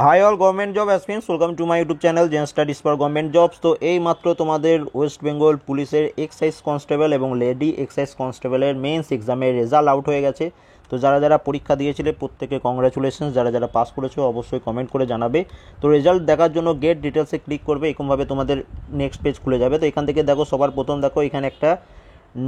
High all government job aspirants, welcome to my YouTube channel gen studies for government jobs. তো এই মাত্র তোমাদের ওয়েস্ট বেঙ্গল পুলিশের এক্সাইজ কনস্টেবল এবং লেডি এক্সাইজ কনস্টেবলের মেন্স এক্সামের রেজাল্ট আউট হয়ে গেছে। তো যারা যারা পরীক্ষা দিয়েছিলে প্রত্যেকে কংগ্রাচুলেশনস, যারা যারা পাস করেছো অবশ্যই কমেন্ট করে জানাবে। তো রেজাল্ট দেখার জন্য গেট ডিটেলসে ক্লিক করবে, এরকমভাবে তোমাদের নেক্সট পেজ খুলে যাবে। তো এখান থেকে দেখো, সবার প্রথম দেখো এখানে একটা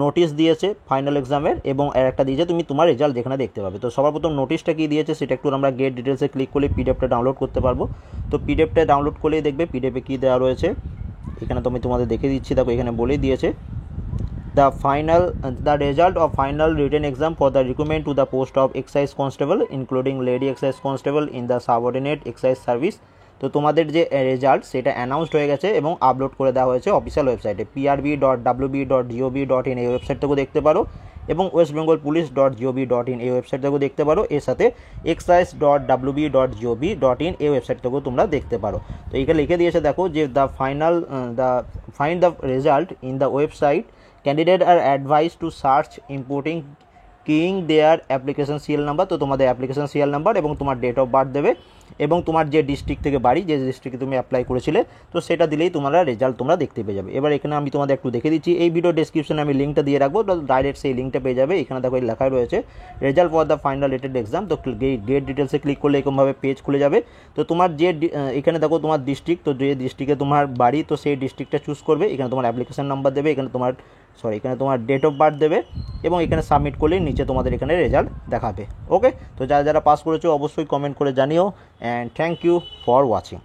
নোটিশ দিয়েছে ফাইনাল এক্সামের, এবং আর একটা দিয়েছে তুমি তোমার রেজাল্ট যেখানে দেখতে পাবে। তো সবার প্রথম নোটিশটা কি দিয়েছে সেটা একটু আমরা গেট ডিটেলসে ক্লিক করলে পিডিএফটা ডাউনলোড করতে পারবো। তো পিডিএফটা ডাউনলোড করলেই দেখবে পিডিএফে কী দেওয়া রয়েছে। এখানে তুমি তোমাদের দেখে দিচ্ছি, দেখো এখানে বলেই দিয়েছে the result of final written exam for the recruitment to the post of excise constable including lady excise constable in the subordinate excise service। তো তোমাদের যে রেজাল্ট সেটা অ্যানাউন্সড হয়ে গেছে এবং আপলোড করে দেওয়া হয়েছে অফিসিয়াল ওয়েবসাইটে prb.wb.gov.in এই ওয়েবসাইট থেকেও দেখতে পারো, এবং westbengalpolice.gov.in এই ওয়েবসাইট থেকেও দেখতে পারো। এর সাথে excise.wb.gov.in এই ওয়েবসাইট থেকেও তোমরা দেখতে পারো। তো এখানে লিখে দিয়েছে দেখো যে find the result in the website. Candidates are advised to search importing king their application CL number. তো তোমাদের অ্যাপ্লিকেশন সিএল নাম্বার এবং তোমার ডেট অফ বার্থ দেবে, এবং তোমার যে ডিস্ট্রিক্ট থেকে বাড়ি, যে ডিস্ট্রিক্টে তুমি অ্যাপ্লাই করেছিলে, তো সেটা দিলেই তোমরা রেজাল্ট তোমরা দেখতে পেয়ে যাবে। এবার এখানে আমি তোমাদের একটু দেখে দিচ্ছি, এই ভিডিও ডেসক্রিপশনে আমি লিঙ্কটা দিয়ে রাখবো, তো ডাইরেক্ট সেই লিঙ্কটা পেয়ে যাবে। এখানে দেখো লেখা রয়েছে result for the final rated exam. তো গেট ডিটেলসে ক্লিক করলে এরকমভাবে পেজ খুলে যাবে। তো তোমার যে এখানে দেখো তোমার ডিস্ট্রিক্ট, তো যে ডিস্ট্রিক্টে তোমার বাড়ি, তো সেই ডিস্ট্রিক্টটা চুজ করবে। এখানে তোমার অ্যাপ্লিকেশন নাম্বার দেবে, এখানে তোমার ডেট অফ বার্থ দেবে, এবং এখানে সাবমিট করলেই নিচে তোমাদের এখানে রেজাল্ট দেখাবে। ওকে, তো যারা যারা পাস করেছো অবশ্যই কমেন্ট করে জানিও, and thank you for watching.